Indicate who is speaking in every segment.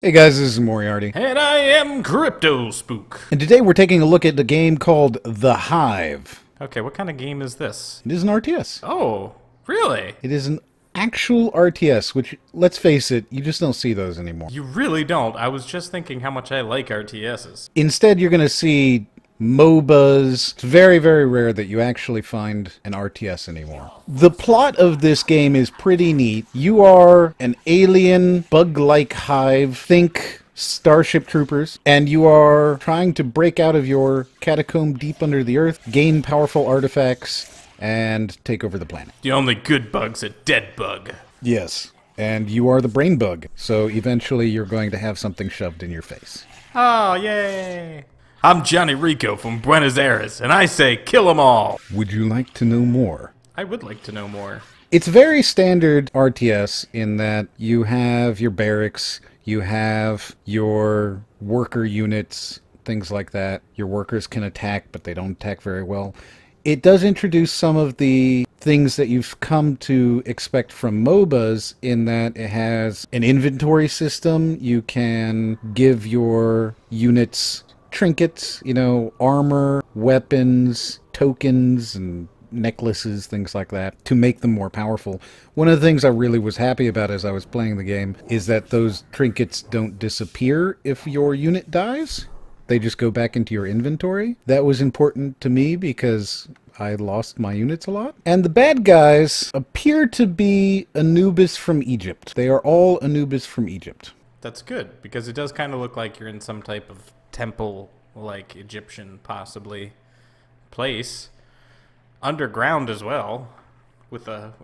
Speaker 1: Hey guys, this is Moriarty,
Speaker 2: And I am Crypto Spook.
Speaker 1: and today we're taking a look at the game called The Hive.
Speaker 2: Okay, what kind of game is this?
Speaker 1: It is an RTS.
Speaker 2: Oh, really?
Speaker 1: It is an actual RTS, which, let's face it, you just don't see those anymore.
Speaker 2: You really don't. I was just thinking how much I like RTSs.
Speaker 1: Instead, you're going to see MOBAs. It's very, very rare that you actually find an RTS anymore. The plot of this game is pretty neat. You are an alien, bug-like hive. Think Starship Troopers, and you are trying to break out of your catacomb deep under the earth, gain powerful artifacts, and take over the planet.
Speaker 2: The only good bug's a dead bug.
Speaker 1: Yes. And you are the brain bug, so eventually you're going to have something shoved in your face.
Speaker 2: Oh, yay! I'm Johnny Rico from Buenos Aires, and I say kill 'em all.
Speaker 1: Would you like to know more?
Speaker 2: I would like to know more.
Speaker 1: It's very standard RTS in that you have your barracks, you have your worker units, things like that. Your workers can attack, but they don't attack very well. It does introduce some of the things that you've come to expect from MOBAs in that it has an inventory system. You can give your units trinkets, armor, weapons, tokens, and necklaces, things like that, to make them more powerful. One of the things I really was happy about as I was playing the game is that those trinkets don't disappear if your unit dies. They just go back into your inventory. That was important to me because I lost my units a lot. And the bad guys appear to be Anubis from Egypt. They are all Anubis from Egypt.
Speaker 2: That's good, because it does kind of look like you're in some type of temple, like Egyptian, possibly, place. Underground as well,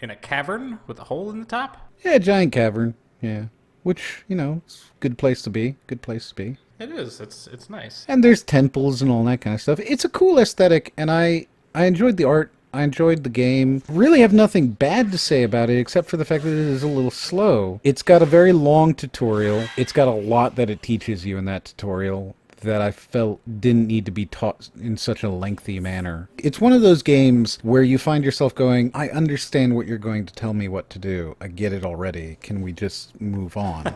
Speaker 2: in a cavern with a hole in the top.
Speaker 1: Yeah, giant cavern. Yeah. Which, it's a good place to be. Good place to be.
Speaker 2: It is. It's nice.
Speaker 1: And there's temples and all that kind of stuff. It's a cool aesthetic, and I enjoyed the art. I enjoyed the game. Really have nothing bad to say about it except for the fact that it is a little slow. It's got a very long tutorial. It's got a lot that it teaches you in that tutorial that I felt didn't need to be taught in such a lengthy manner. It's one of those games where you find yourself going, I understand what you're going to tell me what to do. I get it already. Can we just move on?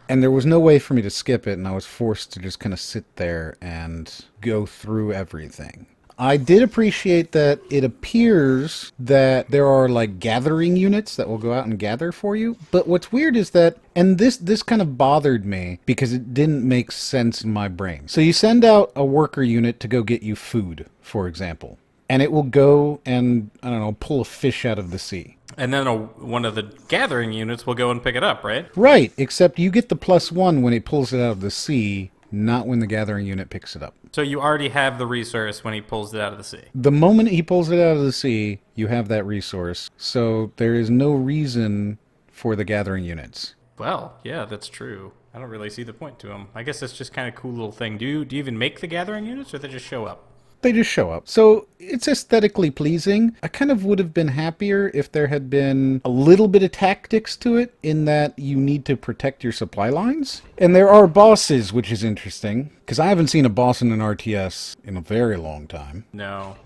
Speaker 1: And there was no way for me to skip it, and I was forced to just kind of sit there and go through everything. I did appreciate that it appears that there are like gathering units that will go out and gather for you. But what's weird is that, and this kind of bothered me because it didn't make sense in my brain. So you send out a worker unit to go get you food, for example, and it will go and, I don't know, pull a fish out of the sea.
Speaker 2: And then one of the gathering units will go and pick it up, right?
Speaker 1: Right, except you get the +1 when it pulls it out of the sea, not when the gathering unit picks it up.
Speaker 2: So you already have the resource when he pulls it out of the sea.
Speaker 1: The moment he pulls it out of the sea, you have that resource. So there is no reason for the gathering units.
Speaker 2: Well, yeah, that's true. I don't really see the point to them. I guess it's just kind of a cool little thing. Do you even make the gathering units, or they just show up?
Speaker 1: They just show up. So it's aesthetically pleasing. I kind of would have been happier if there had been a little bit of tactics to it, in that you need to protect your supply lines. And there are bosses, which is interesting, because I haven't seen a boss in an RTS in a very long time.
Speaker 2: No,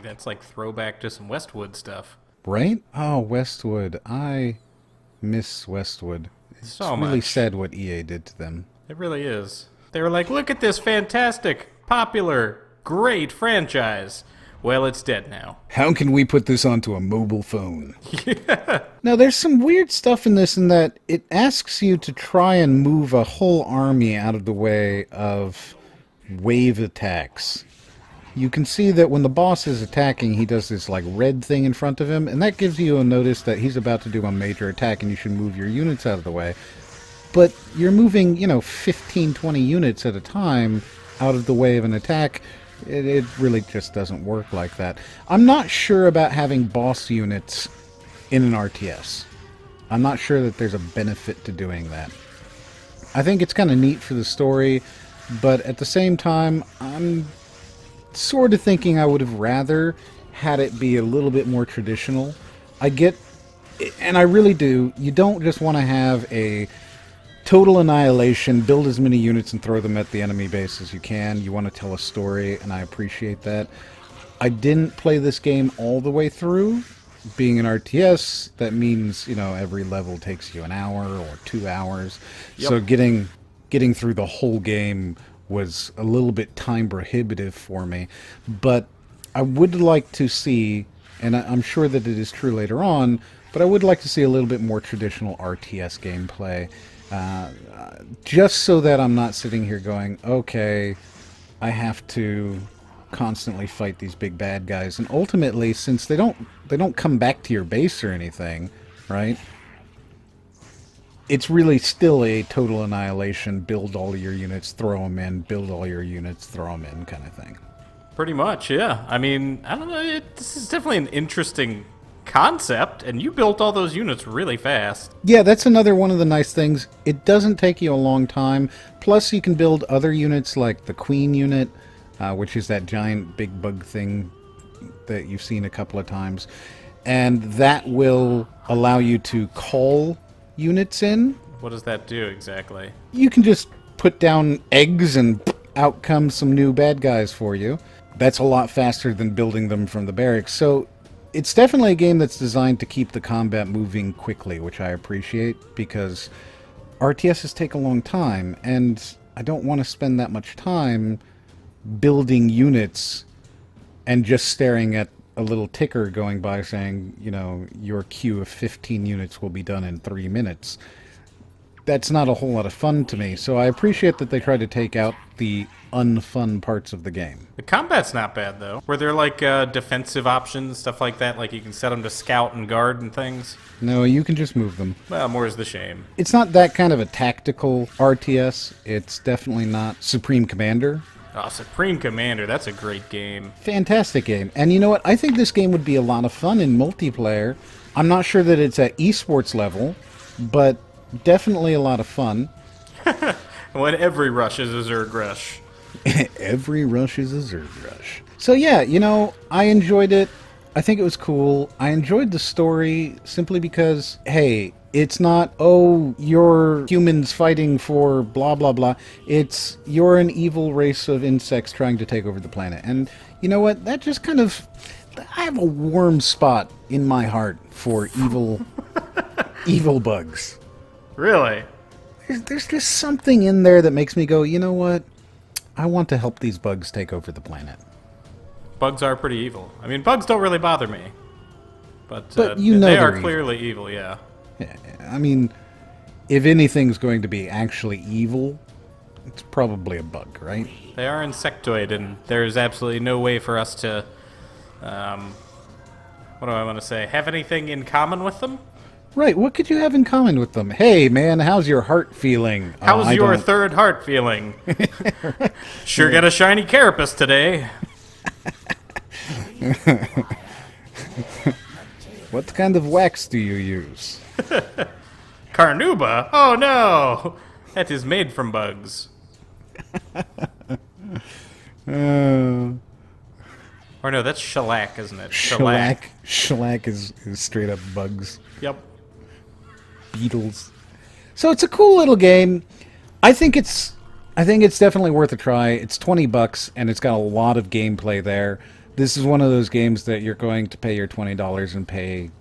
Speaker 2: that's like throwback to some Westwood stuff.
Speaker 1: Right? Oh, Westwood. I miss Westwood. It's
Speaker 2: So
Speaker 1: really
Speaker 2: much.
Speaker 1: sad what EA did to them.
Speaker 2: It really is. They were like, look at this fantastic, popular, great franchise. Well, it's dead now.
Speaker 1: How can we put this onto a mobile phone? Now, there's some weird stuff in this in that it asks you to try and move a whole army out of the way of wave attacks. You can see that when the boss is attacking, he does this like red thing in front of him, and that gives you a notice that he's about to do a major attack and you should move your units out of the way. But you're moving, 15, 20 units at a time out of the way of an attack. It really just doesn't work like that. I'm not sure about having boss units in an RTS. I'm not sure that there's a benefit to doing that. I think it's kind of neat for the story, but at the same time, I'm sort of thinking I would have rather had it be a little bit more traditional. I get, and I really do, you don't just want to have a total annihilation, build as many units and throw them at the enemy base as you can. You want to tell a story, and I appreciate that. I didn't play this game all the way through, being an RTS, that means, every level takes you an hour or 2 hours.
Speaker 2: Yep.
Speaker 1: So getting through the whole game was a little bit time prohibitive for me. But I would like to see, and I'm sure that it is true later on, but I would like to see a little bit more traditional RTS gameplay. Just so that I'm not sitting here going, okay, I have to constantly fight these big bad guys. And ultimately, since they don't come back to your base or anything, right? It's really still a total annihilation, build all your units, throw them in, build all your units, throw them in kind of thing.
Speaker 2: Pretty much, yeah. I mean, I don't know, this is definitely an interesting concept, and you built all those units really fast.
Speaker 1: Yeah, that's another one of the nice things. It doesn't take you a long time. Plus, you can build other units like the Queen unit, which is that giant big bug thing that you've seen a couple of times. And that will allow you to call units in.
Speaker 2: What does that do exactly?
Speaker 1: You can just put down eggs and out come some new bad guys for you. That's a lot faster than building them from the barracks. So it's definitely a game that's designed to keep the combat moving quickly, which I appreciate, because RTSs take a long time, and I don't want to spend that much time building units and just staring at a little ticker going by saying, your queue of 15 units will be done in 3 minutes. That's not a whole lot of fun to me, so I appreciate that they try to take out the unfun parts of the game.
Speaker 2: The combat's not bad, though. Were there, defensive options, stuff like that? Like, you can set them to scout and guard and things?
Speaker 1: No, you can just move them.
Speaker 2: Well, more's the shame.
Speaker 1: It's not that kind of a tactical RTS. It's definitely not Supreme Commander.
Speaker 2: Oh, Supreme Commander, that's a great game.
Speaker 1: Fantastic game. And you know what? I think this game would be a lot of fun in multiplayer. I'm not sure that it's at esports level, but definitely a lot of fun.
Speaker 2: When every rush is a Zerg rush.
Speaker 1: Every rush is a Zerg rush. So yeah, I enjoyed it. I think it was cool. I enjoyed the story simply because, hey, it's not, you're humans fighting for blah, blah, blah. It's, you're an evil race of insects trying to take over the planet. And you know what? That just kind of, I have a warm spot in my heart for evil, evil bugs.
Speaker 2: Really?
Speaker 1: There's just something in there that makes me go, you know what? I want to help these bugs take over the planet.
Speaker 2: Bugs are pretty evil. I mean, bugs don't really bother me. But
Speaker 1: they
Speaker 2: are clearly evil, yeah.
Speaker 1: Yeah. I mean, if anything's going to be actually evil, it's probably a bug, right?
Speaker 2: They are insectoid, and there's absolutely no way for us to, what do I want to say, have anything in common with them?
Speaker 1: Right, what could you have in common with them? Hey, man, how's your heart feeling?
Speaker 2: How's your third heart feeling? Sure got a shiny carapace today.
Speaker 1: What kind of wax do you use?
Speaker 2: Carnauba? Oh no! That is made from bugs. Or no, that's shellac, isn't it?
Speaker 1: Shellac. Shellac is straight up bugs.
Speaker 2: Yep.
Speaker 1: Beetles. So it's a cool little game. I think it's definitely worth a try. It's $20 and it's got a lot of gameplay there. This is one of those games that you're going to pay your $20 and pay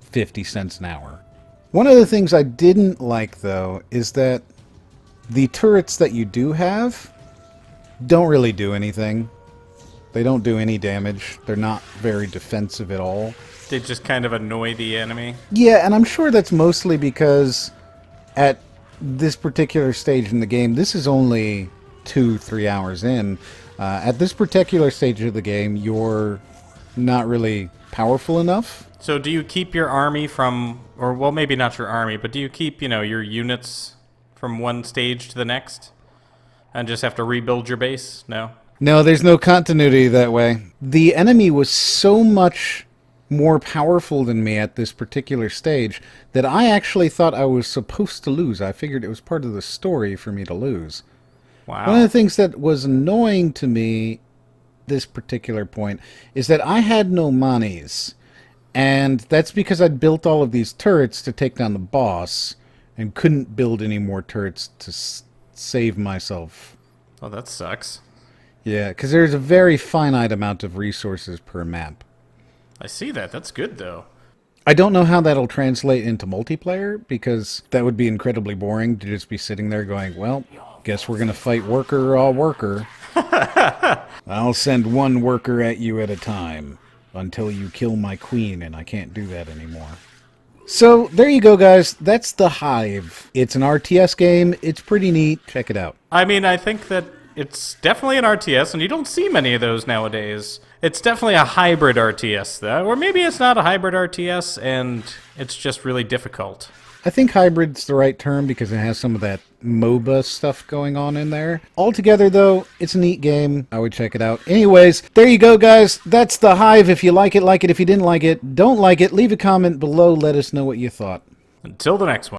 Speaker 1: 50 cents an hour. One of the things I didn't like, though, is that the turrets that you do have don't really do anything. They don't do any damage. They're not very defensive at all.
Speaker 2: They just kind of annoy the enemy.
Speaker 1: Yeah, and I'm sure that's mostly because at this particular stage in the game, this is only 2-3 hours in. At this particular stage of the game, you're not really powerful enough.
Speaker 2: So do you keep your army from, or well, maybe not your army, but do you keep, your units from one stage to the next? And just have to rebuild your base? No?
Speaker 1: No, there's no continuity that way. The enemy was so much more powerful than me at this particular stage that I actually thought I was supposed to lose. I figured it was part of the story for me to lose.
Speaker 2: Wow.
Speaker 1: One of the things that was annoying to me this particular point is that I had no manis. And that's because I'd built all of these turrets to take down the boss and couldn't build any more turrets to save myself.
Speaker 2: Oh, that sucks.
Speaker 1: Yeah, because there's a very finite amount of resources per map.
Speaker 2: I see that. That's good, though.
Speaker 1: I don't know how that'll translate into multiplayer, because that would be incredibly boring to just be sitting there going, well, guess we're going to fight worker or worker. I'll send one worker at you at a time until you kill my queen, and I can't do that anymore. So, there you go, guys. That's The Hive. It's an RTS game. It's pretty neat. Check it out.
Speaker 2: I mean, I think that it's definitely an RTS, and you don't see many of those nowadays. It's definitely a hybrid RTS, though. Or maybe it's not a hybrid RTS, and it's just really difficult.
Speaker 1: I think hybrid's the right term because it has some of that MOBA stuff going on in there. Altogether, though, it's a neat game. I would check it out. Anyways, there you go, guys. That's The Hive. If you like it, like it. If you didn't like it, don't like it. Leave a comment below. Let us know what you thought.
Speaker 2: Until the next one.